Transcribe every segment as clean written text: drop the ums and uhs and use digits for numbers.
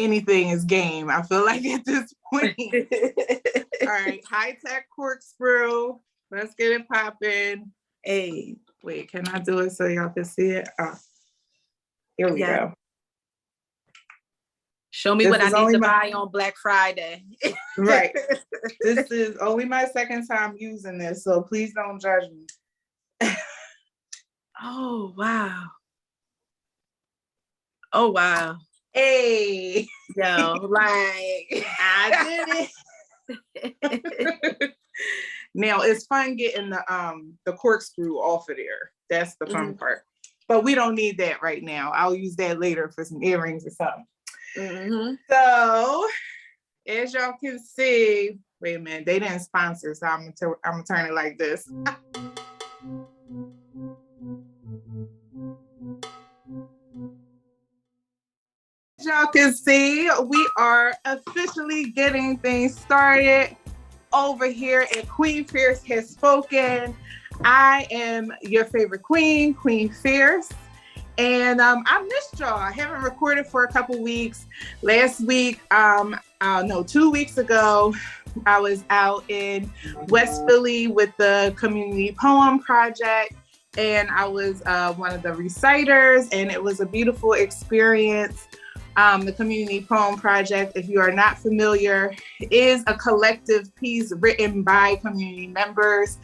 anything is game. I feel like at this point. All right, high-tech corkscrew. Let's get it popping. Hey. Wait, can I do it so y'all can see it? Oh, here we go. Show me what I need to buy on Black Friday. Right. This is only my second time using this, so please don't judge me. Oh, wow. Oh, wow. Hey. Yo, like, I did it. Now, it's fun getting the corkscrew off of there. That's the fun part. But we don't need that right now. I'll use that later for some earrings or something. So, as y'all can see, wait a minute, they didn't sponsor, so I'm gonna turn it like this. As y'all can see, we are officially getting things started over here at Queen Phierce Has Spoken. I am your favorite queen, Queen Phierce. And I missed y'all. I haven't recorded for a couple weeks. Last week, 2 weeks ago, I was out in West Philly with the Community Poem Project, and I was one of the reciters, and it was a beautiful experience. The Community Poem Project, if you are not familiar, is a collective piece written by community members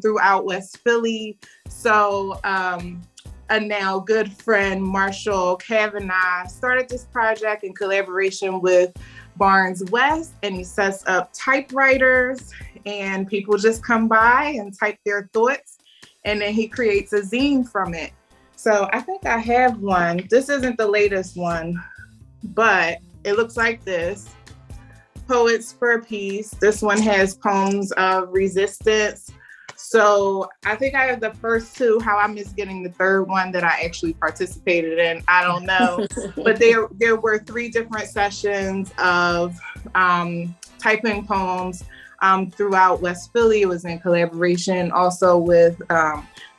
throughout West Philly. So a now good friend, Marshall Kavanaugh, started this project in collaboration with Barnes West, and he sets up typewriters, and people just come by and type their thoughts, and then he creates a zine from it. So I think I have one. This isn't the latest one, but it looks like this. Poets for a Piece. This one has poems of resistance. So I think I have the first two. How I miss getting the third one that I actually participated in, I don't know. But there were 3 different sessions of typing poems throughout West Philly. It was in collaboration also with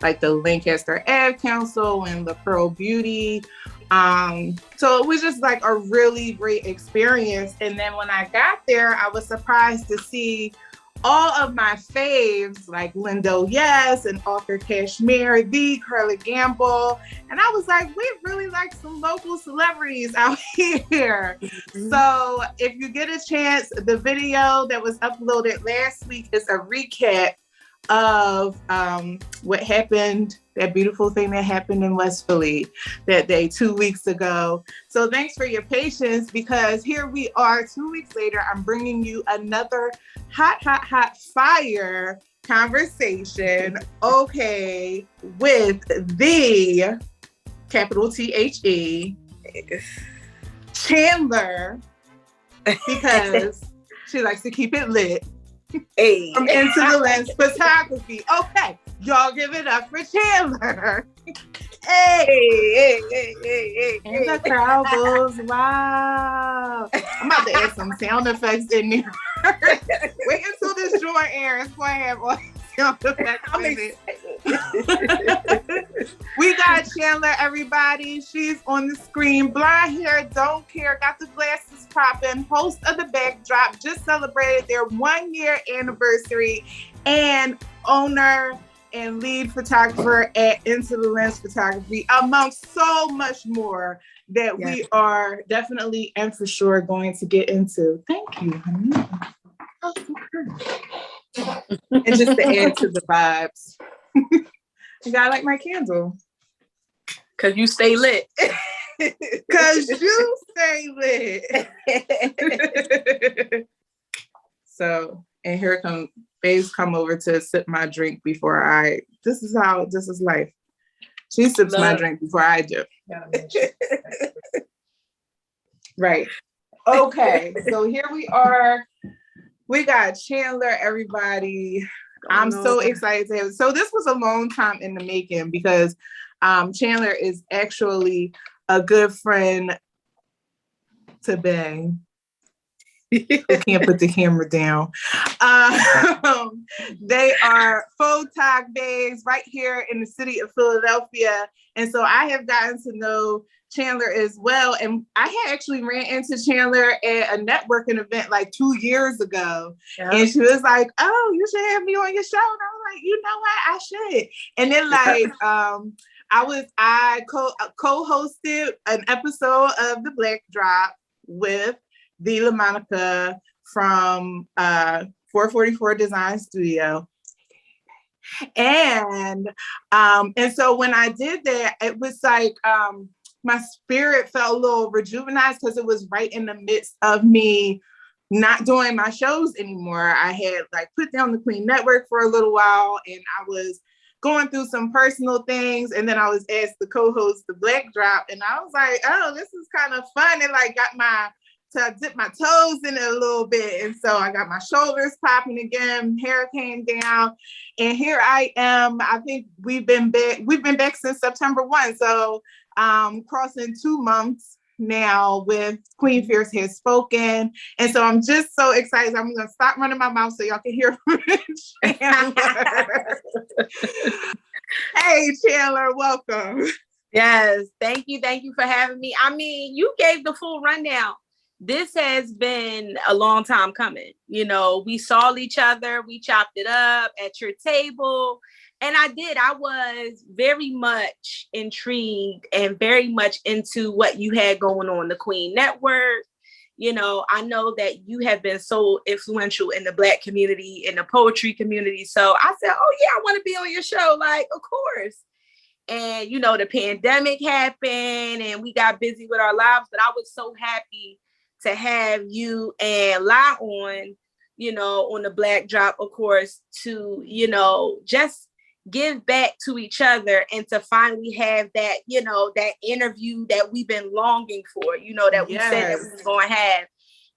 like the Lancaster Ad Council and La Pearl Beauty. So it was just like a really great experience. And then when I got there, I was surprised to see all of my faves like Lindo Yes and Arthur Kashmir, the Curly Gamble. And I was like, we really like some local celebrities out here. So if you get a chance, the video that was uploaded last week is a recap of what happened, that beautiful thing that happened in West Philly that day 2 weeks ago. So thanks for your patience, because here we are 2 weeks later. I'm bringing you another hot fire conversation, okay, with the capital THE Chandler, because she likes to keep it lit. Hey. From Into the Lens Photography. Okay, y'all give it up for Chandler. Hey. And the crowd goes, wow. I'm about to add some sound effects in there. Wait until this joint airs. It's going to have all sound effects in it. We got Chandler, everybody. She's on the screen. Blonde hair, don't care. Got the glasses popping. Host of The Backdrop. Just celebrated their 1-year anniversary. And owner and lead photographer at Into the Lens Photography, amongst so much more that we are definitely and for sure going to get into. Thank you, honey. And just to add to the vibes, you gotta like my candle. Cause you stay lit. Cause you stay lit. So, and here come babes come over to sip my drink before this is life. She sips my drink before I do. Right. Okay, so here we are. We got Chandler, everybody. I'm so excited to have. So this was a long time in the making, because Chandler is actually a good friend to Bang. who can't put the camera down. They are photog bags right here in the city of Philadelphia. And so I have gotten to know Chandler as well. And I had actually ran into Chandler at a networking event like 2 years ago. Yeah. And she was like, oh, you should have me on your show. And I was like, you know what? I should. And then like, I co-hosted an episode of The Black Drop with the LaMonica from 444 Design Studio. And so when I did that, it was like my spirit felt a little rejuvenated because it was right in the midst of me not doing my shows anymore. I had like put down the Queen Network for a little while, and I was going through some personal things, and then I was asked to co-host The Black Drop, and I was like, oh, this is kind of fun. It like got to dip my toes in it a little bit. And so I got my shoulders popping again, hair came down, and here I am. I think we've been back since September 1. So crossing 2 months now with Queen Phierce Has Spoken. And so I'm just so excited. I'm going to stop running my mouth so y'all can hear from Chandler. Hey, Chandler, welcome. Yes, thank you. Thank you for having me. I mean, you gave the full rundown. This has been a long time coming. You know, we saw each other, we chopped it up at your table. And I was very much intrigued and very much into what you had going on the Queen Network. You know, I know that you have been so influential in the Black community, in the poetry community. So I said, oh yeah, I want to be on your show. Like, of course. And, you know, the pandemic happened and we got busy with our lives, but I was so happy to have you and La on, you know, on the Black Drop, of course, to, you know, just give back to each other and to finally have that, you know, that interview that we've been longing for, you know, that we said that we was going to have.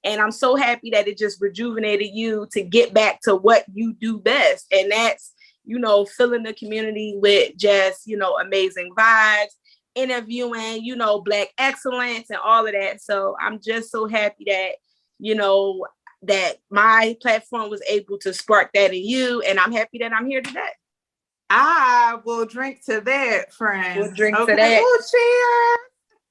And I'm so happy that it just rejuvenated you to get back to what you do best. And that's, you know, filling the community with just, you know, amazing vibes, interviewing, you know, Black excellence and all of that. So I'm just so happy that, you know, that my platform was able to spark that in you. And I'm happy that I'm here today. I will drink to that, friend. We'll drink to that. Oh,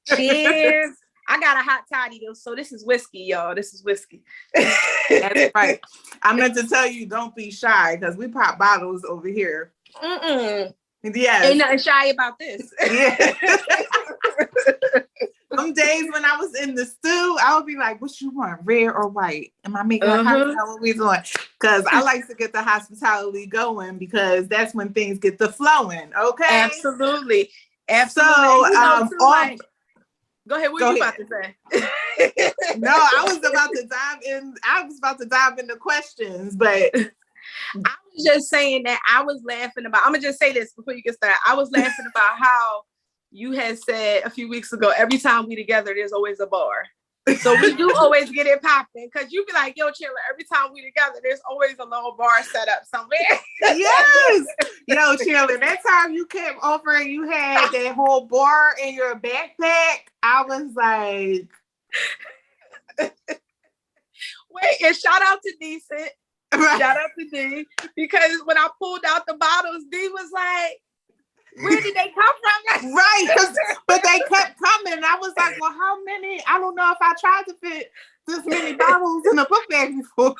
cheers. Cheers. I got a hot toddy though, so this is whiskey, y'all. This is whiskey. That's right. I meant to tell you, don't be shy, because we pop bottles over here. Yes. Ain't nothing shy about this. Yeah. Some days when I was in the stew, I would be like, what you want, red or white? Am I making a hospitality on? Because I like to get the hospitality going, because that's when things get the flowing, okay? Absolutely. So, go ahead, what were you about to say? No, I was about to dive into questions, but I was just saying that I was laughing about, I'm gonna just say this before you get started. I was laughing about how you had said a few weeks ago, every time we together, there's always a bar. So we do always get it popping, because you be like, yo, Chandler, every time we together, there's always a little bar set up somewhere. Yes. Yo, Chandler, that time you came over and you had that whole bar in your backpack, I was like... Wait, and shout out to Decent. Right. Shout out to D, because when I pulled out the bottles, D was like, where did they come from? Right, but they kept coming. I was like, well, how many? I don't know if I tried to fit this many bottles in a book bag before.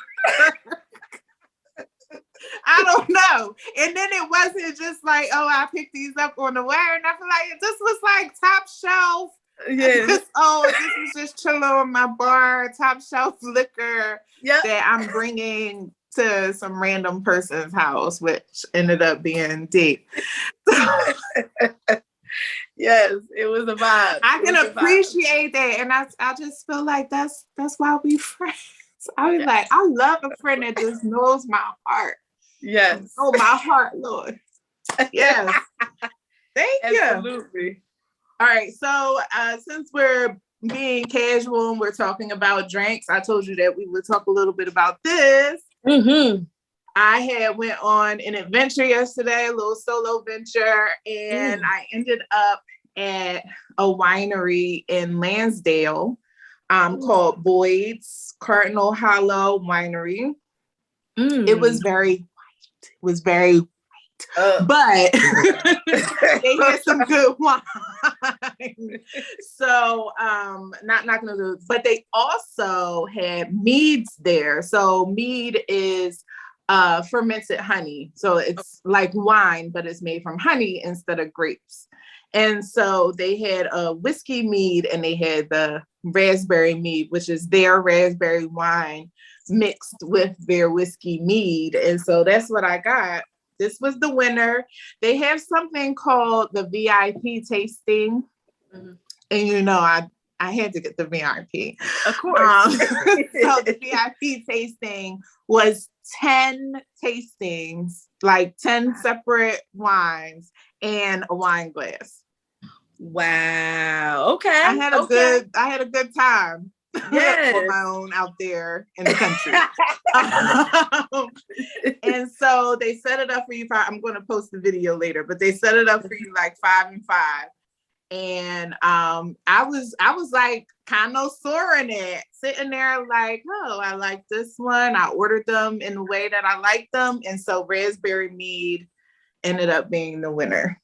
I don't know. And then it wasn't just like, oh, I picked these up on the wire. And I feel like this was like top shelf. Yes. This was just chilling on my bar, top shelf liquor that I'm bringing to some random person's house, which ended up being deep. Yes, it was a vibe. I can appreciate that, and I just feel like that's why we friends. I was like, I love a friend that just knows my heart. Yes. Oh, my heart, Lord. Yes. Thank you. Absolutely. All right, so since we're being casual and we're talking about drinks, I told you that we would talk a little bit about this. I had went on an adventure yesterday, a little solo venture, and I ended up at a winery in Lansdale. called Boyd's Cardinal Hollow Winery. It was very white. It was very but they had some good wine. So not gonna do, but they also had meads there. So mead is fermented honey. So it's like wine, but it's made from honey instead of grapes. And so they had a whiskey mead and they had the raspberry mead, which is their raspberry wine mixed with their whiskey mead. And so that's what I got. This was the winner. They have something called the VIP tasting. And you know, I had to get the VIP. Of course. So the VIP tasting was 10 tastings, like 10 separate wines and a wine glass. Wow. Okay. I had a good time. Yes. On my own out there in the country. And so they set it up for you. I'm going to post the video later, but they set it up for you like 5 and 5. And I was like kind of soaring it, sitting there like, oh, I like this one. I ordered them in the way that I like them. And so raspberry mead ended up being the winner.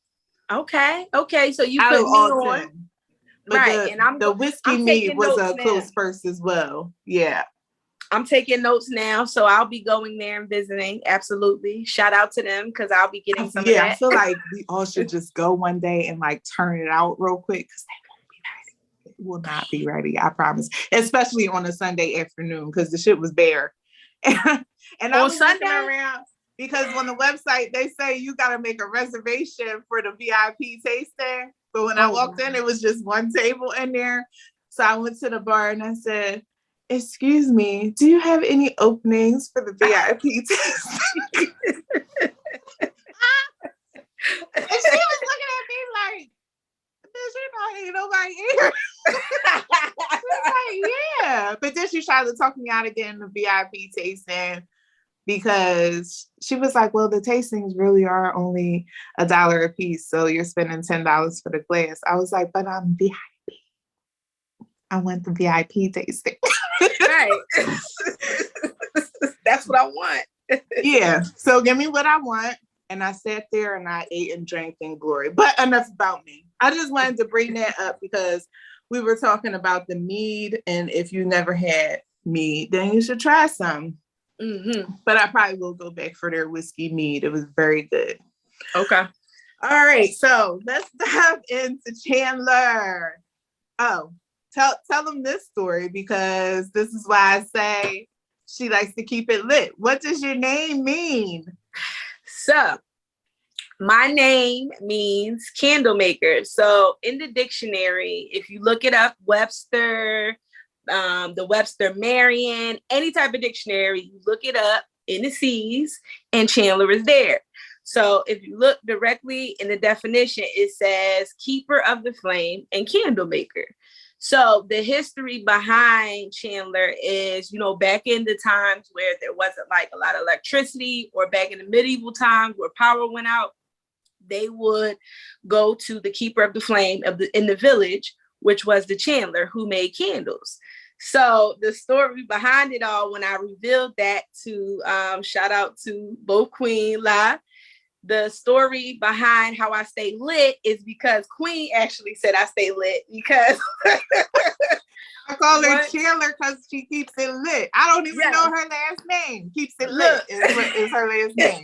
Okay. So you put me on. But right, the whiskey mead was a close first as well. Yeah. I'm taking notes now, so I'll be going there and visiting. Absolutely. Shout out to them because I'll be getting some of that. Yeah, I feel like we all should just go one day and like turn it out real quick because they won't be ready. It will not be ready, I promise. Especially on a Sunday afternoon because the shit was bare. And I was looking around because on the website they say you got to make a reservation for the VIP tasting. But when I walked in, it was just one table in there. So I went to the bar and I said, excuse me, do you have any openings for the VIP tasting? And she was looking at me like, bitch, you know, ain't nobody here. She was like, yeah. But then she tried to talk me out of getting the VIP tasting because she was like, well, the tastings really are only $1 a piece. So you're spending $10 for the glass. I was like, but I'm VIP. I want the VIP tasting. Right. That's what I want. Yeah. So give me what I want. And I sat there and I ate and drank in glory. But enough about me. I just wanted to bring that up because we were talking about the mead. And if you never had mead, then you should try some. Mm-hmm. But I probably will go back for their whiskey mead. It was very good. Okay. All right. So let's dive into Chandler. Oh, tell them this story because this is why I say she likes to keep it lit. What does your name mean? So my name means candle maker. So in the dictionary, if you look it up, Webster, the Webster Merriam, any type of dictionary, you look it up in the C's and Chandler is there. So if you look directly in the definition, it says keeper of the flame and candle maker. So the history behind Chandler is, you know, back in the times where there wasn't like a lot of electricity or back in the medieval times where power went out, they would go to the keeper of the flame in the village, which was the Chandler who made candles. So the story behind it all, when I revealed that to shout out to both Queen La, the story behind how I stay lit is because Queen actually said I stay lit because I call her Chandler because she keeps it lit. I don't even know her last name. Keeps it lit is her last name.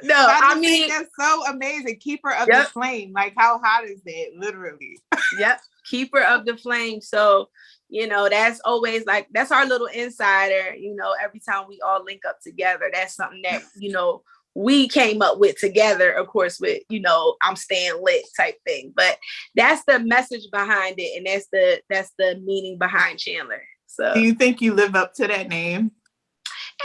I mean that's so amazing. Keeper of the flame. Like how hot is that? Literally. Yep. Keeper of the flame. So, you know, that's always like, that's our little insider, you know, every time we all link up together, that's something that, you know, we came up with together, of course, with, you know, I'm staying lit type thing, but that's the message behind it. And that's the meaning behind Chandler. So do you think you live up to that name?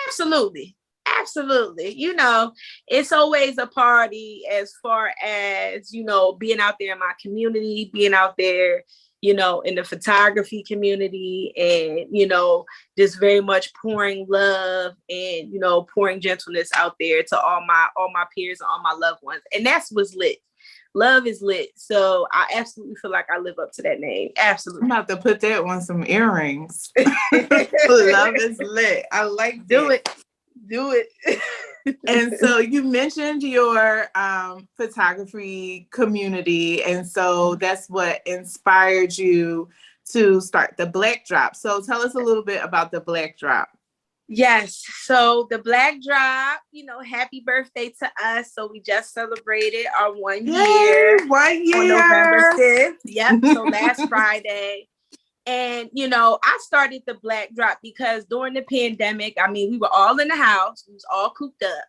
Absolutely. Absolutely. You know, it's always a party as far as, you know, being out there in my community, being out there, you know, in the photography community and, you know, just very much pouring love and, you know, pouring gentleness out there to all my peers and all my loved ones. And that's what's lit. Love is lit. So I absolutely feel like I live up to that name. Absolutely. I'm about to put that on some earrings. Love is lit. I like Do that. it. Do it. And so you mentioned your photography community. And so that's what inspired you to start the Black Drop. So tell us a little bit about the Black Drop. Yes. So the Black Drop, happy birthday to us. So we just celebrated our 1 year. Yay, 1 year. On November 5th. Yep. So last Friday. And, I started the Black Drop because during the pandemic, we were all in the house. We was all cooped up.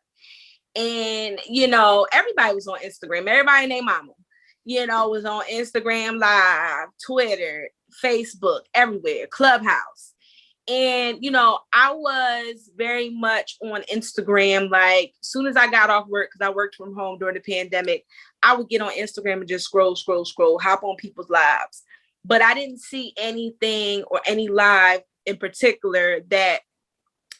And, everybody was on Instagram. Everybody and their mama, was on Instagram Live, Twitter, Facebook, everywhere, Clubhouse. And, I was very much on Instagram. Like, as soon as I got off work, because I worked from home during the pandemic, I would get on Instagram and just scroll, hop on people's lives. But I didn't see anything or any live in particular that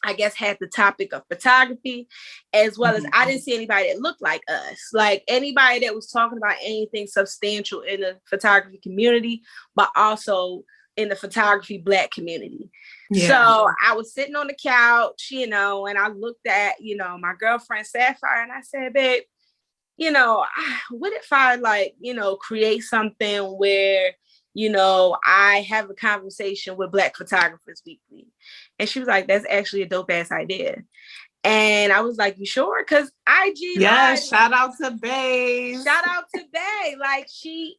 I guess had the topic of photography, as well as I didn't see anybody that looked like us, like anybody that was talking about anything substantial in the photography community, but also in the photography Black community. Yeah. So I was sitting on the couch, and I looked at, my girlfriend Sapphire, and I said, babe, what if I create something where, I have a conversation with Black photographers weekly. And she was like, that's actually a dope ass idea. And I was like, you sure? Because IG. Yeah, shout out to Bae. Shout out to Bae. Like she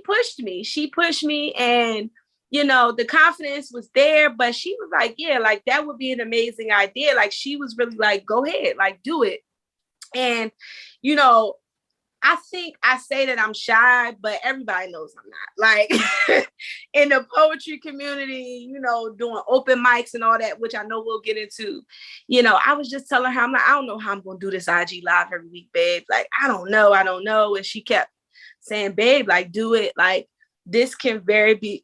pushed me. She pushed me, and, the confidence was there, but she was like, yeah, like that would be an amazing idea. Like she was really like, go ahead, like do it. And, I think I say that I'm shy, but everybody knows I'm not. Like in the poetry community, doing open mics and all that, which I know we'll get into, I was just telling her, I'm like, I don't know how I'm going to do this IG live every week, babe. Like, I don't know. And she kept saying, babe, like, do it. Like, this can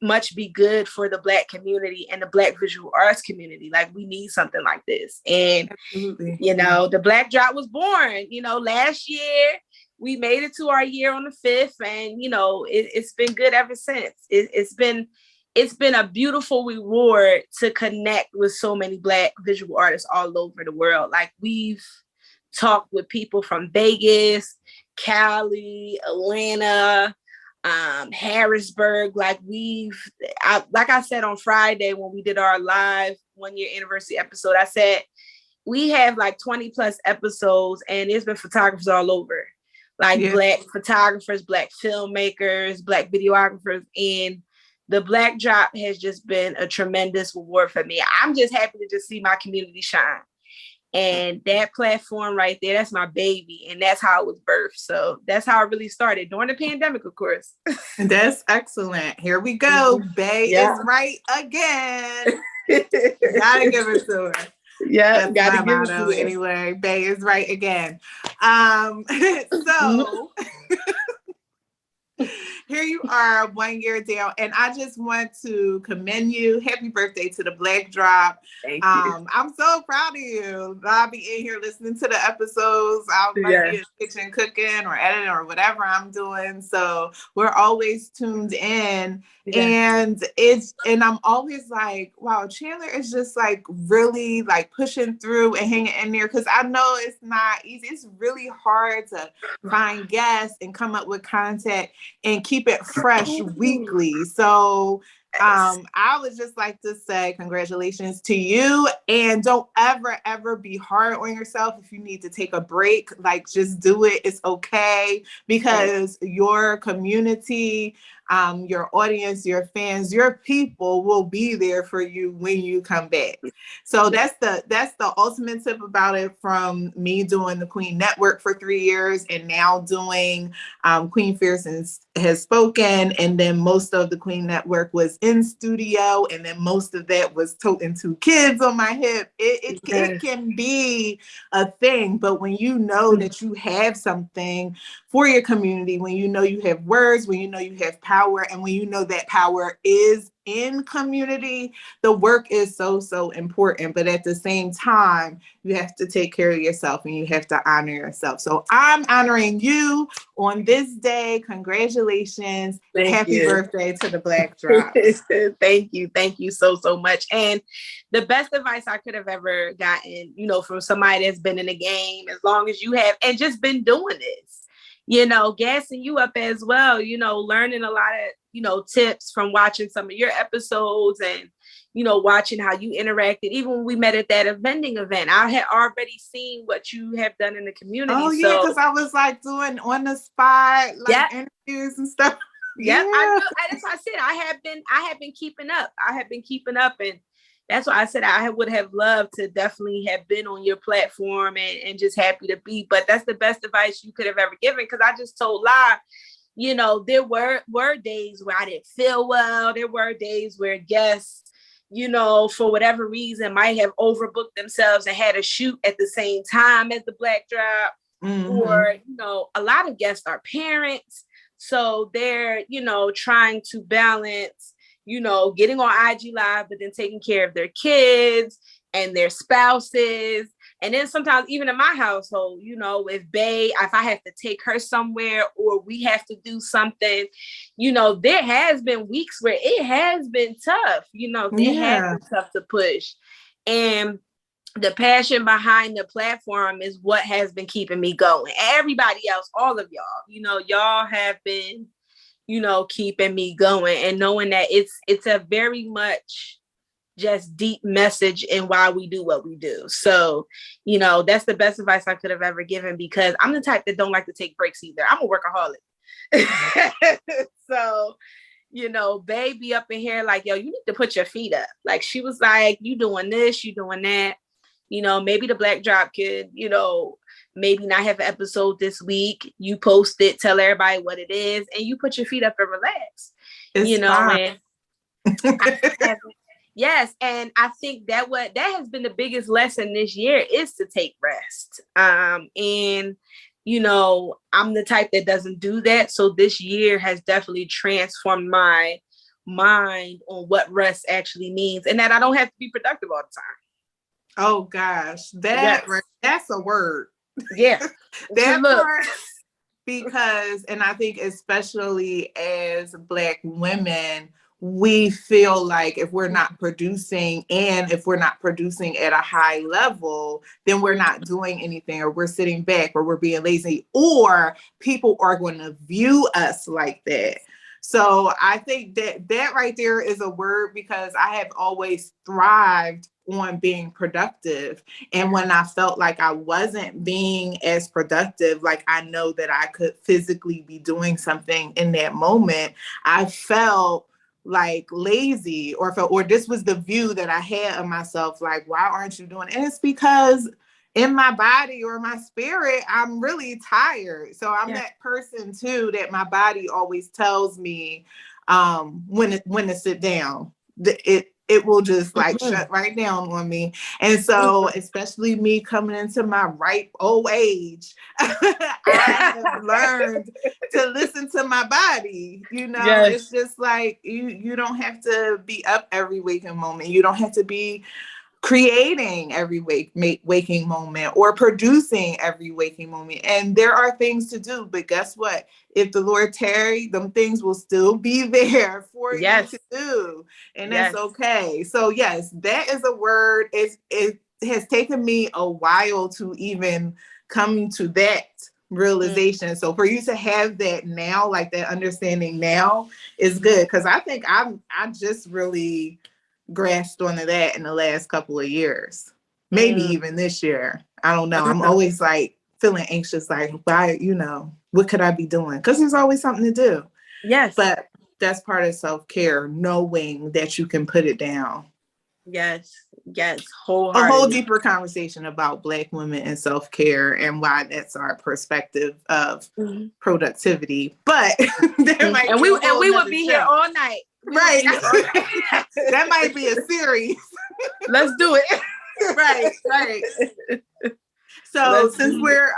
much be good for the Black community and the Black visual arts community. Like, we need something like this. And, absolutely. The Black Drop was born, last year. We made it to our year on the 5th, and it's been good ever since. It's been a beautiful reward to connect with so many Black visual artists all over the world. Like we've talked with people from Vegas, Cali, Atlanta, Harrisburg. Like I said on Friday when we did our live 1 year anniversary episode, I said we have like 20 plus episodes, and there's been photographers all over. Like Black photographers, Black filmmakers, Black videographers, and the Black Drop has just been a tremendous reward for me. I'm just happy to just see my community shine. And that platform right there, that's my baby. And that's how it was birthed. So that's how it really started during the pandemic, of course. That's excellent. Here we go. Bae is right again. Gotta give it to her. Yeah, that's my motto anyway. Bae is right again. So here you are 1 year down, and I just want to commend you. Happy birthday to the Black Drop. Thank you. I'm so proud of you. I'll be in here listening to the episodes. I'll be in the kitchen cooking or editing or whatever I'm doing. So we're always tuned in. And I'm always like, wow, Chandler is just like really like pushing through and hanging in there, because I know it's not easy. It's really hard to find guests and come up with content and keep it fresh weekly. So I would just like to say congratulations to you, and don't ever be hard on yourself. If you need to take a break, like just do it. It's okay, because your community, your audience, your fans, your people will be there for you when you come back. So that's the ultimate tip about it, from me doing the Queen Network for 3 years and now doing Queen Phierce Has Spoken. And then most of the Queen Network was in studio, and then most of that was toting 2 kids on my hip. It can be a thing, but when you know that you have something for your community, when you know you have words, when you know you have power, and when you know that power is in community, the work is so, so important. But at the same time, you have to take care of yourself and you have to honor yourself. So I'm honoring you on this day. Congratulations. Happy birthday to the Black Drops. Thank you. Thank you so, so much. And the best advice I could have ever gotten, from somebody that's been in the game as long as you have and just been doing this, gassing you up as well, learning a lot of, tips from watching some of your episodes and, watching how you interacted. Even when we met at that vending event, I had already seen what you have done in the community. Oh, yeah, because I was like doing on the spot, like interviews and stuff. Yep, I know. That's why I said I have been keeping up. And that's why I said I would have loved to definitely have been on your platform and just happy to be. But that's the best advice you could have ever given, because I just told Lie, there were days where I didn't feel well. There were days where guests, for whatever reason, might have overbooked themselves and had a shoot at the same time as the Black Drop. Mm-hmm. Or, a lot of guests are parents. So they're, trying to balance, getting on IG Live, but then taking care of their kids and their spouses. And then sometimes even in my household, if I have to take her somewhere or we have to do something, there has been weeks where it has been tough, it has been tough to push. And the passion behind the platform is what has been keeping me going. Everybody else, all of y'all, y'all have been, keeping me going and knowing that it's a very much just deep message in why we do what we do. So, that's the best advice I could have ever given, because I'm the type that don't like to take breaks either. I'm a workaholic. So, baby up in here like, yo, you need to put your feet up. Like, she was like, you doing this, you doing that. Maybe the Black Drop could, maybe not have an episode this week. You post it, tell everybody what it is, and you put your feet up and relax. It's fine. And yes, and I think that has been the biggest lesson this year is to take rest. And I'm the type that doesn't do that. So this year has definitely transformed my mind on what rest actually means, and that I don't have to be productive all the time. Oh gosh, that's a word. Yeah, that part, because, and I think especially as Black women, we feel like if we're not producing, and if we're not producing at a high level, then we're not doing anything, or we're sitting back, or we're being lazy, or people are going to view us like that. So I think that right there is a word, because I have always thrived on being productive. And when I felt like I wasn't being as productive, like I know that I could physically be doing something in that moment, I felt like lazy, or this was the view that I had of myself, like, why aren't you doing it? And it's because in my body or my spirit, I'm really tired. So I'm that person too, that my body always tells me when to sit down. It will just like shut right down on me. And so, especially me coming into my ripe old age, I have learned to listen to my body. It's just like you don't have to be up every waking moment. You don't have to be creating every waking moment or producing every waking moment. And there are things to do, but guess what? If the Lord tarry, them things will still be there for you to do. And that's okay. So yes, that is a word. It has taken me a while to even come to that realization. So for you to have that now, like that understanding now, is good. Because I think I just really grasped onto that in the last couple of years, maybe even this year. I don't know. I'm always like feeling anxious, like, why, what could I be doing? Because there's always something to do. Yes. But that's part of self-care, knowing that you can put it down. Yes. A whole deeper conversation about Black women and self-care and why that's our perspective of productivity. But we would be here all night. Right. That might be a series. Let's do it. Right. So since we're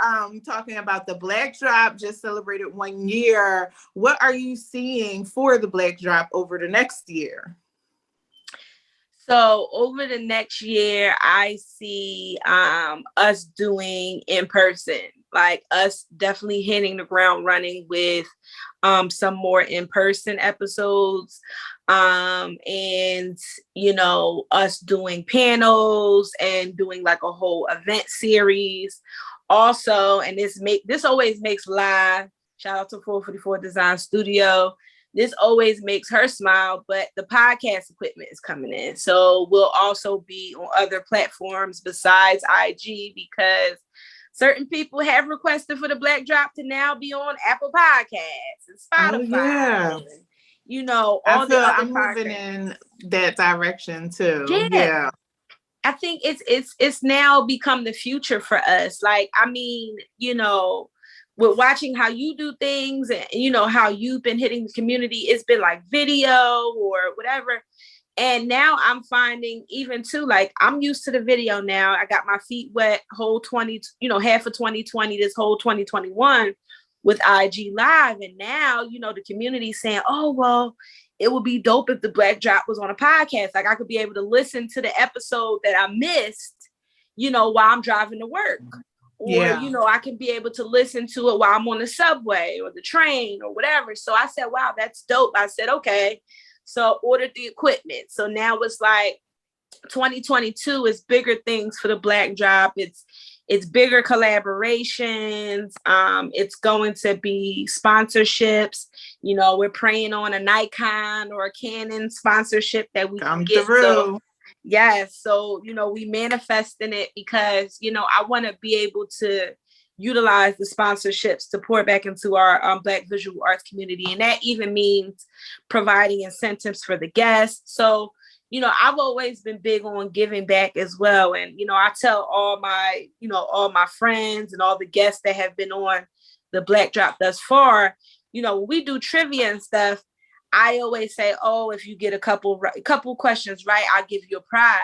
talking about the Black Drop, just celebrated 1 year, what are you seeing for the Black Drop over the next year? So over the next year, I see us doing in person, like us definitely hitting the ground running with some more in-person episodes, and us doing panels and doing like a whole event series. Also, and this always makes live. Shout out to 444 Design Studio. This always makes her smile, but the podcast equipment is coming in. So we'll also be on other platforms besides IG, because certain people have requested for the Black Drop to now be on Apple Podcasts and Spotify. Oh, yeah. And, all the other I'm moving in that direction too. Yeah. I think it's now become the future for us. Like, I mean, with watching how you do things and, how you've been hitting the community, it's been like video or whatever. And now I'm finding even too, like, I'm used to the video now. I got my feet wet whole half of 2020, this whole 2021 with IG Live. And now, the community saying, oh, well, it would be dope if the Black Drop was on a podcast. Like, I could be able to listen to the episode that I missed, while I'm driving to work. Or, I can be able to listen to it while I'm on the subway or the train or whatever. So I said, wow, that's dope. I said, okay. So ordered the equipment. So now it's like 2022 is bigger things for the Black Drop. It's bigger collaborations. It's going to be sponsorships. We're praying on a Nikon or a Canon sponsorship that we can get. So, yes. So, we manifesting it because, I want to be able to utilize the sponsorships to pour back into our Black visual arts community. And that even means providing incentives for the guests. So, I've always been big on giving back as well. And, I tell all my friends and all the guests that have been on the Black Drop thus far, when we do trivia and stuff, I always say, oh, if you get a couple questions right, I'll give you a prize.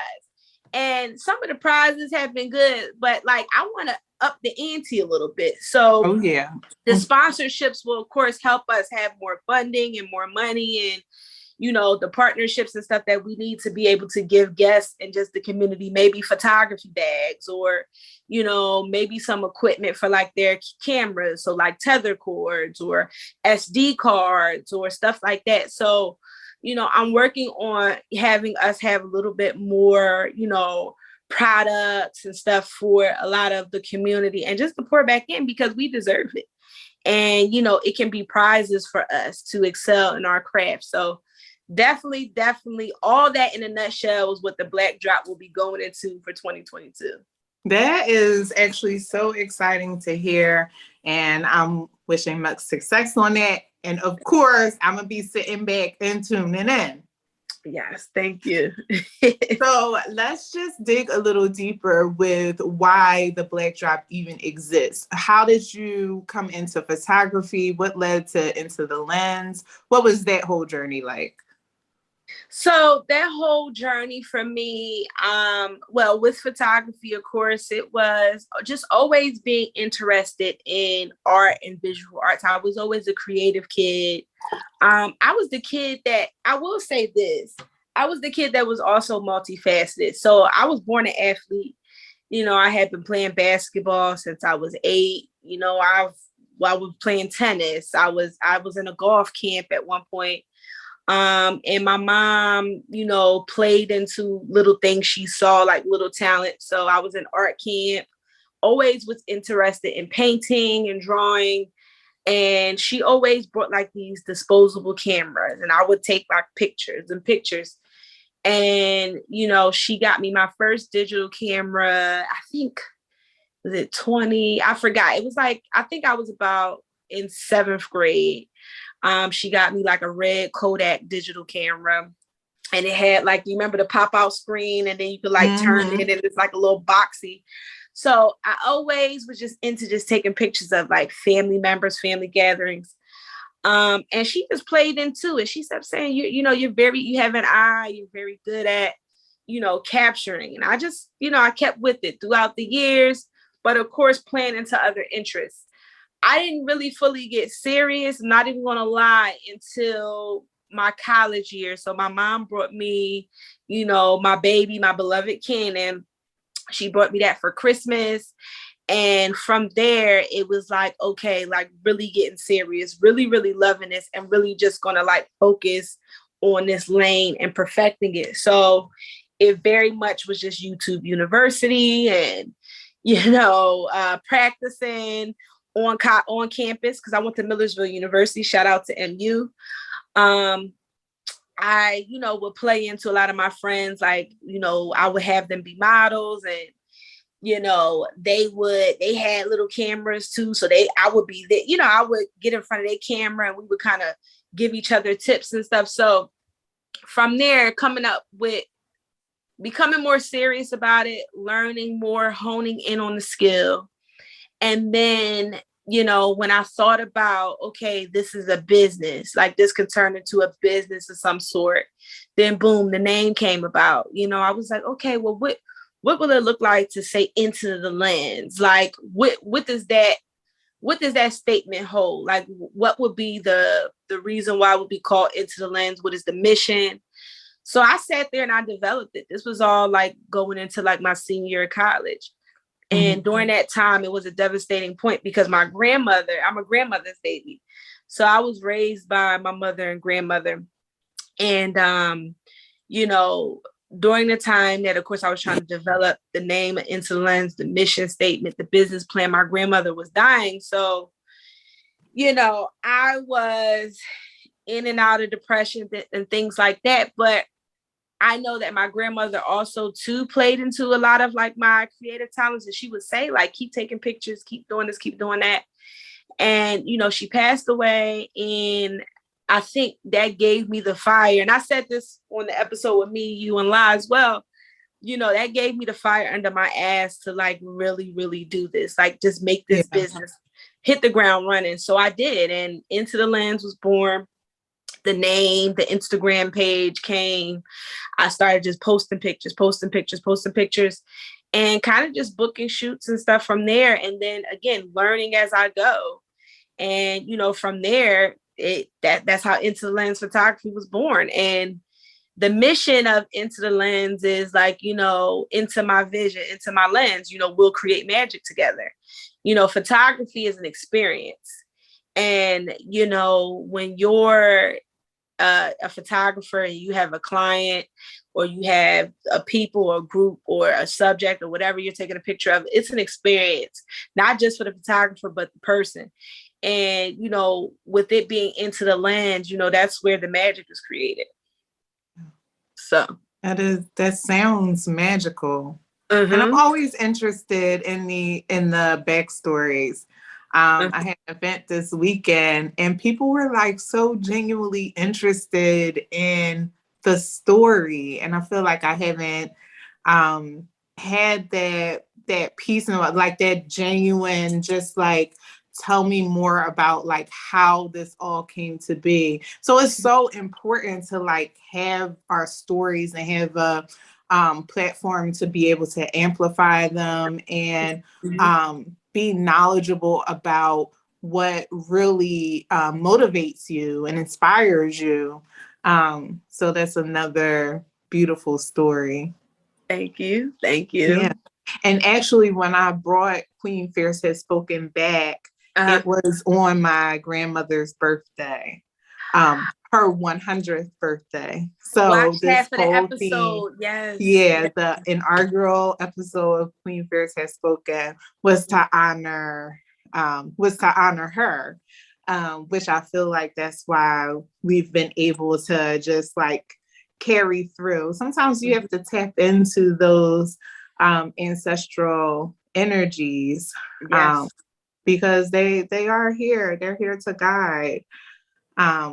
And some of the prizes have been good, but like, I want to up the ante a little bit. So the sponsorships will, of course, help us have more funding and more money and, the partnerships and stuff that we need to be able to give guests and just the community, maybe photography bags or, maybe some equipment for like their cameras. So like tether cords or SD cards or stuff like that. So, I'm working on having us have a little bit more, products and stuff for a lot of the community and just to pour back in because we deserve it. And, it can be prizes for us to excel in our craft. So definitely all that in a nutshell is what the Black Drop will be going into for 2022. That is actually so exciting to hear. And I'm wishing much success on that. And of course, I'm going to be sitting back and tuning in. Yes, thank you. So let's just dig a little deeper with why the Black Drop even exists. How did you come into photography? What led to Into the Lens? What was that whole journey like? So that whole journey for me, with photography, of course, it was just always being interested in art and visual arts. I was always a creative kid. I was the kid that, I will say this, I was the kid that was also multifaceted. So I was born an athlete. I had been playing basketball since I was 8. I was playing tennis. I was in a golf camp at one point. And my mom, played into little things she saw, like little talent. So I was in art camp, always was interested in painting and drawing. And she always brought like these disposable cameras and I would take like pictures. And, she got me my first digital camera. I think, was it 20? I forgot. It was like, I think I was about in 7th grade. She got me like a red Kodak digital camera and it had like, you remember the pop out screen and then you could like turn it and it's like a little boxy. So I always was just into just taking pictures of like family members, family gatherings. And she just played into it. She kept saying, you have an eye, you're very good at, capturing. And I just, I kept with it throughout the years. but of course, playing into other interests. I didn't really fully get serious, I'm not even gonna lie, until my college year. So my mom brought me, my baby, my beloved Ken, and she brought me that for Christmas. And from there, it was like, okay, like really getting serious, really, really loving this, and really just gonna like focus on this lane and perfecting it. So it very much was just YouTube University and, practicing on campus, because I went to Millersville University. Shout out to MU. I, would play into a lot of my friends, like, I would have them be models, and they had little cameras too. So I would be there, I would get in front of their camera and we would kind of give each other tips and stuff. So from there, coming up with becoming more serious about it, learning more, honing in on the skill. And then, when I thought about, okay, this is a business, like this could turn into a business of some sort, then boom, the name came about. I was like, okay, well, what will it look like to say Into the Lens? Like, what does that statement hold? Like, what would be the reason why it would be called Into the Lens? What is the mission? So I sat there and I developed it. This was all like going into like my senior year of college. And during that time, it was a devastating point because I'm a grandmother's baby. So I was raised by my mother and grandmother. And, during the time that, of course, I was trying to develop the name Into the Lens, the mission statement, the business plan, my grandmother was dying. So, I was in and out of depression and things like that. But I know that my grandmother also too played into a lot of like my creative talents. And she would say, like, keep taking pictures, keep doing this, keep doing that. And, she passed away, and I think that gave me the fire. And I said this on the episode with me, you, and La as well. That gave me the fire under my ass to like really, really do this, like just make this business hit the ground running. So I did. And Into the Lens was born. The name, the Instagram page came. I started just posting pictures, and kind of just booking shoots and stuff from there. And then again, learning as I go. And, from there, that's how Into the Lens photography was born. And the mission of Into the Lens is like, into my vision, into my lens, we'll create magic together. Photography is an experience. And, when you're a photographer and you have a client, or you have a people or a group or a subject or whatever you're taking a picture of, it's an experience, not just for the photographer, but the person. And, with it being Into the Lens, that's where the magic is created. So that sounds magical. And I'm always interested in the backstories. I had an event this weekend and people were like so genuinely interested in the story. And I feel like I haven't had that piece of like that genuine, just like, tell me more about like how this all came to be. So it's so important to like have our stories and have a platform to be able to amplify them and be knowledgeable about what really motivates you and inspires you. So that's another beautiful story. Thank you. Yeah. And actually, when I brought Queen Phierce Has Spoken back, it was on my grandmother's birthday, her 100th birthday. So watch this for the whole episode, theme, the inaugural episode of Queen Phierce Has Spoken was to honor her, which I feel like that's why we've been able to just like carry through. Sometimes you have to tap into those ancestral energies. Because they are here. They're here to guide,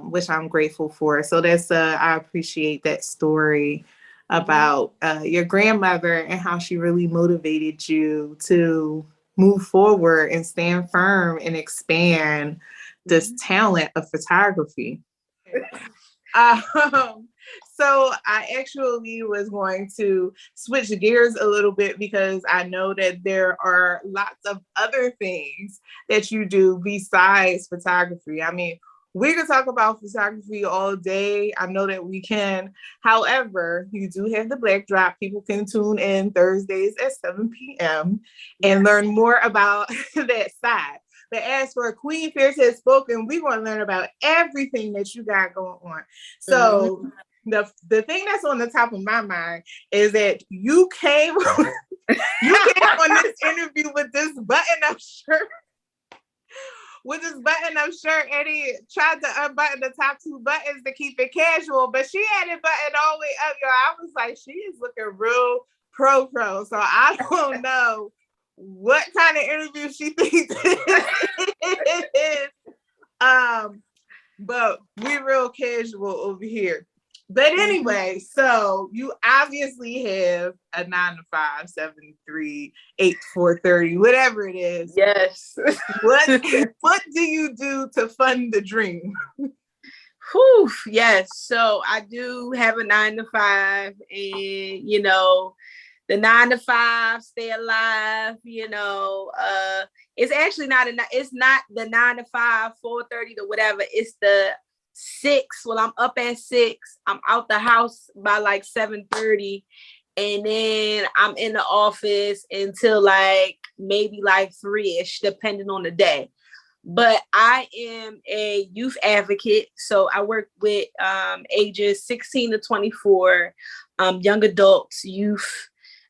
which I'm grateful for. So that's I appreciate that story about your grandmother and how she really motivated you to move forward and stand firm and expand this talent of photography. So I actually was going to switch gears a little bit because I know that there are lots of other things that you do besides photography. I mean, we can talk about photography all day. I know that we can. However, you do have the Black Drop. People can tune in Thursdays at 7 p.m. and learn more about that side. But as for Queen Phierce Has Spoken, we're going to learn about everything that you got going on. So the thing that's on the top of my mind is that you came on this interview with this button-up shirt. And he tried to unbutton the top two buttons to keep it casual, but she had it buttoned all the way up, y'all. I was like, she is looking real pro. So I don't know what kind of interview she thinks it is. But we're real casual over here. But anyway, so you obviously have a 9 to 5, 7 to 3, 8 to 4:30, whatever it is. Yes. What do you do to fund the dream? Whew, yes. So I do have a 9 to 5, and the 9 to 5, stay alive, it's actually it's not the 9 to 5, 4:30 to whatever. It's the 6. Well, I'm up at 6. I'm out the house by like 7:30. And then I'm in the office until maybe 3-ish, depending on the day. But I am a youth advocate. So I work with ages 16 to 24, young adults, youth,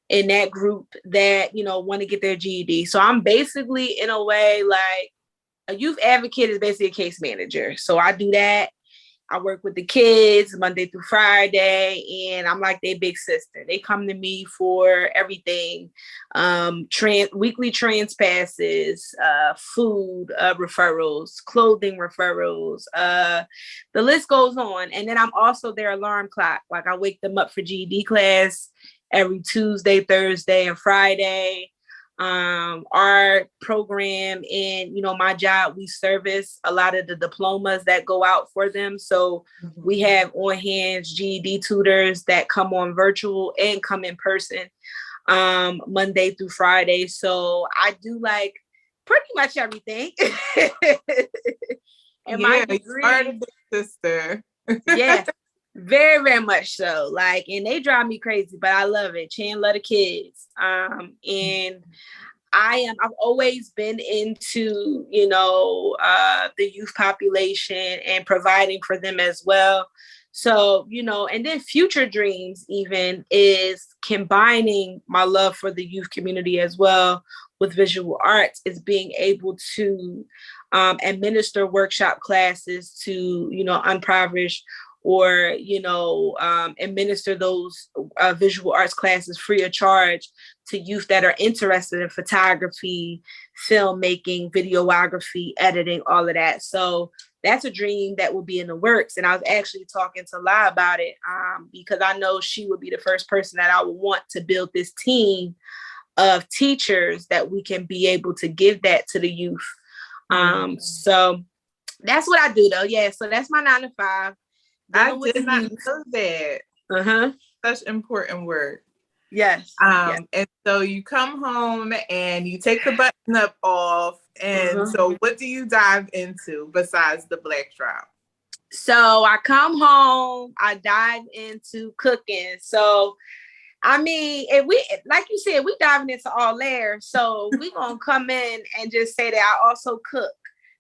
in that group that, want to get their GED. So I'm basically, in a way, like a youth advocate is basically a case manager. So I do that. I work with the kids Monday through Friday, and I'm like their big sister. They come to me for everything, weekly trans passes, food referrals, clothing referrals. The list goes on. And then I'm also their alarm clock. Like I wake them up for GED class every Tuesday, Thursday, and Friday. Our program and, my job, we service a lot of the diplomas that go out for them. So we have on hand GED tutors that come on virtual and come in person, Monday through Friday. So I do pretty much everything. And my degree, are the big sister. Yeah, very, very much so. And they drive me crazy, but I love it. Chan love the kids. And I've always been into, the youth population and providing for them as well. So, and then future dreams even is combining my love for the youth community as well with visual arts, is being able to administer workshop classes to, impoverished, or, administer those visual arts classes free of charge to youth that are interested in photography, filmmaking, videography, editing, all of that. So that's a dream that will be in the works. And I was actually talking to La about it because I know she would be the first person that I would want to build this team of teachers that we can be able to give that to the youth. So that's what I do though. Yeah. So that's my 9 to 5. I did not know that. Such important work. Yes. And so you come home and you take the button up off. And so what do you dive into besides the Black Drop? So I come home, I dive into cooking. So, I mean, if we, like you said, we diving into all layers. So we gonna come in and just say that I also cook.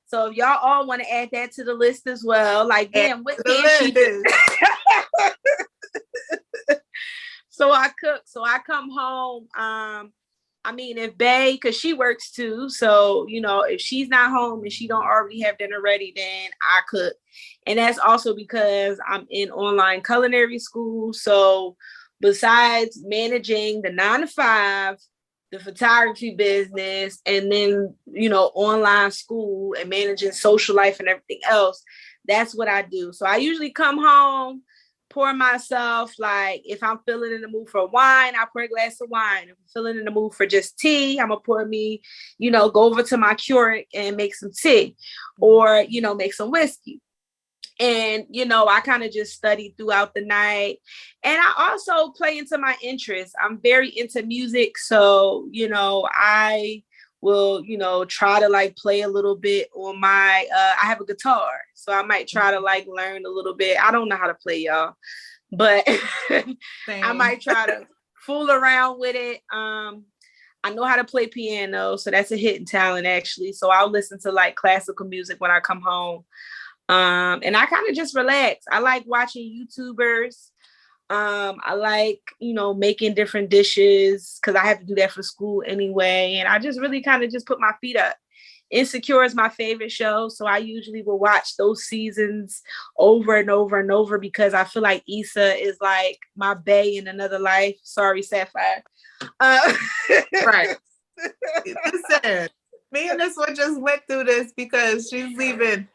So if y'all all want to add that to the list as well, damn, what can she do? So I cook. So I come home. If Bae, because she works too. So, if she's not home and she don't already have dinner ready, then I cook. And that's also because I'm in online culinary school. So besides managing the 9 to 5, the photography business, and then, online school and managing social life and everything else, that's what I do. So I usually come home, pour myself, if I'm feeling in the mood for wine, I pour a glass of wine. If I'm feeling in the mood for just tea, I'm gonna pour me, go over to my Keurig and make some tea, or, make some whiskey. And, you know, I kind of just studied throughout the night. And I also play into my interests. I'm very into music. So, you know, I will, you know, try to like play a little bit on my, I have a guitar. So I might try to like learn a little bit. I don't know how to play, y'all, but I might try to fool around with it. I know how to play piano. So that's a hidden talent, actually. So I'll listen to like classical music when I come home. And I kind of just relax. I like watching YouTubers. I like, you know, making different dishes because I have to do that for school anyway. And I just really kind of just put my feet up. Insecure is my favorite show. So I usually will watch those seasons over and over and over because I feel like Issa is like my bae in another life. Sorry, Sapphire. Right. Listen, me and this one just went through this because she's leaving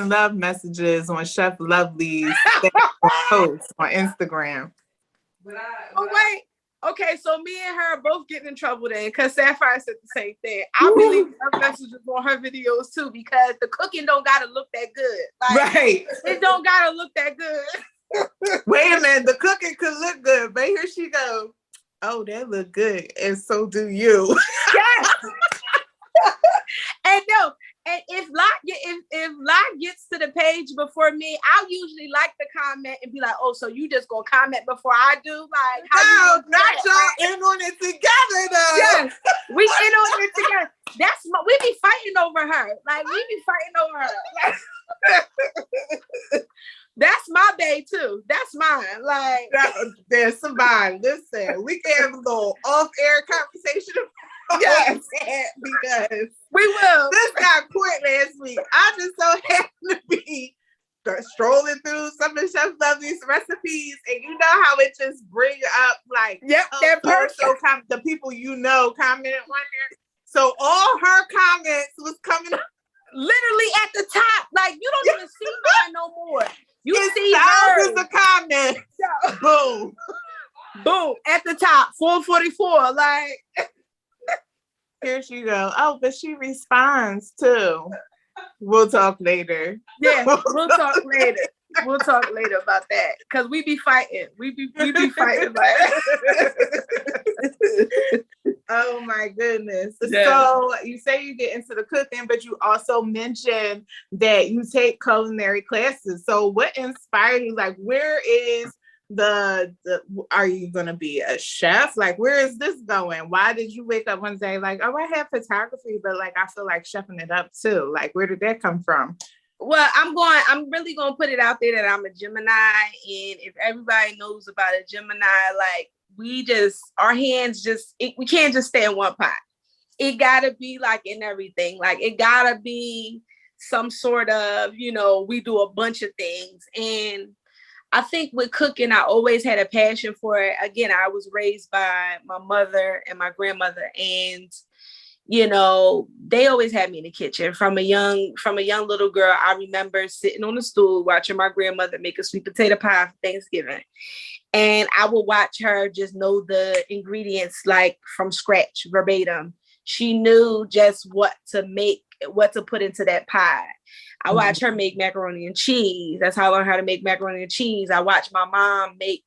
love messages on Chef Lovely's post on Instagram. Wait. Okay, so me and her are both getting in trouble then because Sapphire said the same thing. I'll be leaving her messages on her videos too because the cooking don't gotta look that good. Like, right. It don't gotta look that good. Wait a minute, the cooking could look good, but here she goes. Oh, that look good, and so do you. Yes. And no, and if Lot gets to the page before me, I'll usually like the comment and be like, "Oh, so you just gonna comment before I do?" Like, how no, not y'all in on it together though. Yes, we in on it together. We be fighting over her. Like we be fighting over her. That's my bae too. That's mine. Like there's somebody. Listen, we can have a little off-air conversation. Yes, because we will. This got quit last week. I just so happened to be strolling through some of Chef Lovely's recipes, and you know how it just bring up like that person, the people you know commented on there. So all her comments was coming up literally at the top. Like you don't even see mine no more. You see thousands of comments. Yeah. Boom, boom at the top. 444. Like. Here she go. Oh, but she responds too. We'll talk later. Yeah, we'll talk later. We'll talk later about that because we be fighting. We be fighting. Oh my goodness! Yeah. So you say you get into the cooking, but you also mentioned that you take culinary classes. So what inspired you? Like, where is the are you gonna be a chef? Like, where is this going? Why did you wake up one day like, oh, I have photography, but like I feel like chefing it up too? Like, where did that come from? Well, I'm really gonna put it out there that I'm a Gemini, and if everybody knows about a Gemini, like our hands we can't just stay in one pot. It gotta be like in everything. Like it gotta be some sort of, you know, we do a bunch of things. And I think with cooking, I always had a passion for it. Again, I was raised by my mother and my grandmother, and you know, they always had me in the kitchen from a young little girl. I remember sitting on the stool watching my grandmother make a sweet potato pie for Thanksgiving, and I would watch her just know the ingredients like from scratch, verbatim. She knew just what to make, what to put into that pie. I watch her make macaroni and cheese. That's how I learned how to make macaroni and cheese. I watch my mom make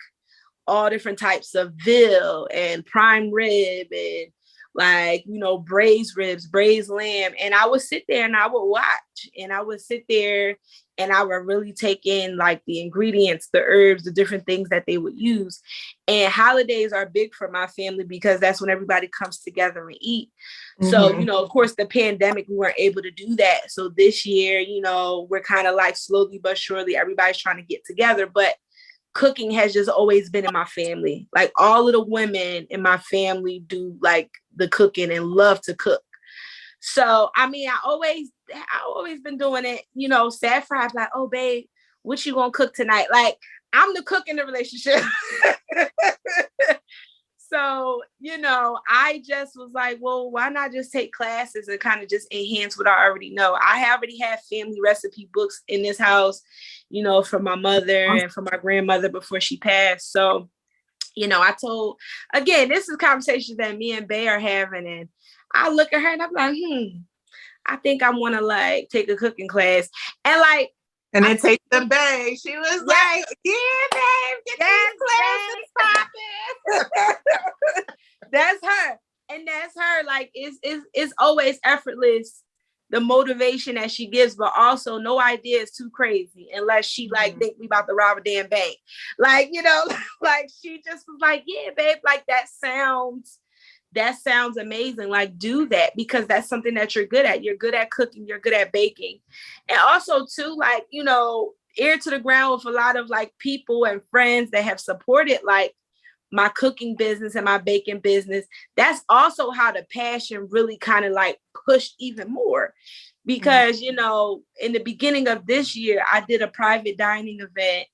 all different types of veal and prime rib and like, you know, braised ribs, braised lamb. And I would sit there and I would watch, and I would sit there and I would really take in like the ingredients, the herbs, the different things that they would use. And holidays are big for my family because that's when everybody comes together and eat. So, you know, of course, the pandemic, we weren't able to do that. So this year, you know, we're kind of like slowly but surely, everybody's trying to get together. But cooking has just always been in my family. Like all of the women in my family do like the cooking and love to cook. So, I mean, I always been doing it. You know, Sapphire's like, oh, babe, what you gonna cook tonight? Like, I'm the cook in the relationship. So, you know, I just was like, well, why not just take classes and kind of just enhance what I already know? I already have family recipe books in this house, you know, from my mother and from my grandmother before she passed. So, you know, again, this is conversations that me and Bay are having. And I look at her and I'm like, I think I want to like take a cooking class. And like, and then take the babe. She was like, yeah, babe, get these classes popping. That's her. And that's her. Like, it's always effortless, the motivation that she gives, but also no idea is too crazy unless she like think we about to rob a damn bank. Like, you know, like she just was like, yeah, babe, like that sounds amazing. Like, do that, because that's something that you're good at. You're good at cooking, you're good at baking. And also too, like, you know, ear to the ground with a lot of like people and friends that have supported like my cooking business and my baking business. That's also how the passion really kind of like pushed even more, because, you know, in the beginning of this year, I did a private dining event.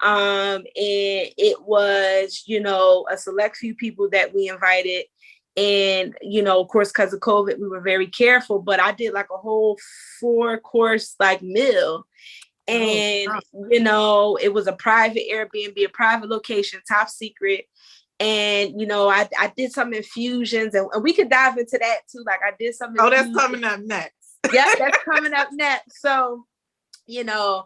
And it was, you know, a select few people that we invited. And, you know, of course, because of COVID, we were very careful, but I did like a whole 4-course like meal. And, you know, it was a private Airbnb, a private location, top secret. And, you know, I did some infusions, and we could dive into that too. Like I did some infusions. That's coming up next. Yeah, that's coming up next. So, you know,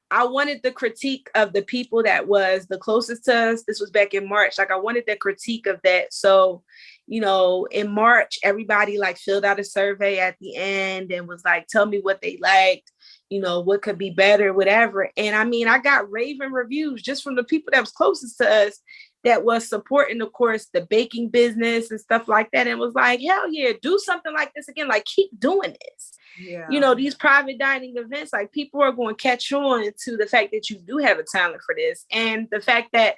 I wanted the critique of the people that was the closest to us. This was back in March. Like I wanted the critique of that. So, you know, in March, everybody like filled out a survey at the end and was like, tell me what they liked, you know, what could be better, whatever. And I mean, I got raving reviews just from the people that was closest to us that was supporting, of course, the baking business and stuff like that. And was like, hell yeah, do something like this again. Like, keep doing this. Yeah. You know, these private dining events, like people are going to catch on to the fact that you do have a talent for this, and the fact that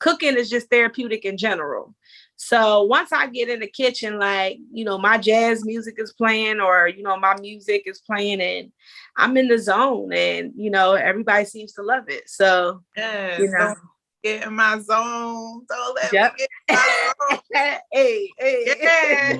cooking is just therapeutic in general. So once I get in the kitchen, like, you know, my jazz music is playing, or, you know, my music is playing, and I'm in the zone, and, you know, everybody seems to love it. So, yes, you know, don't get in my zone. Don't let me get in my zone. hey. Yeah.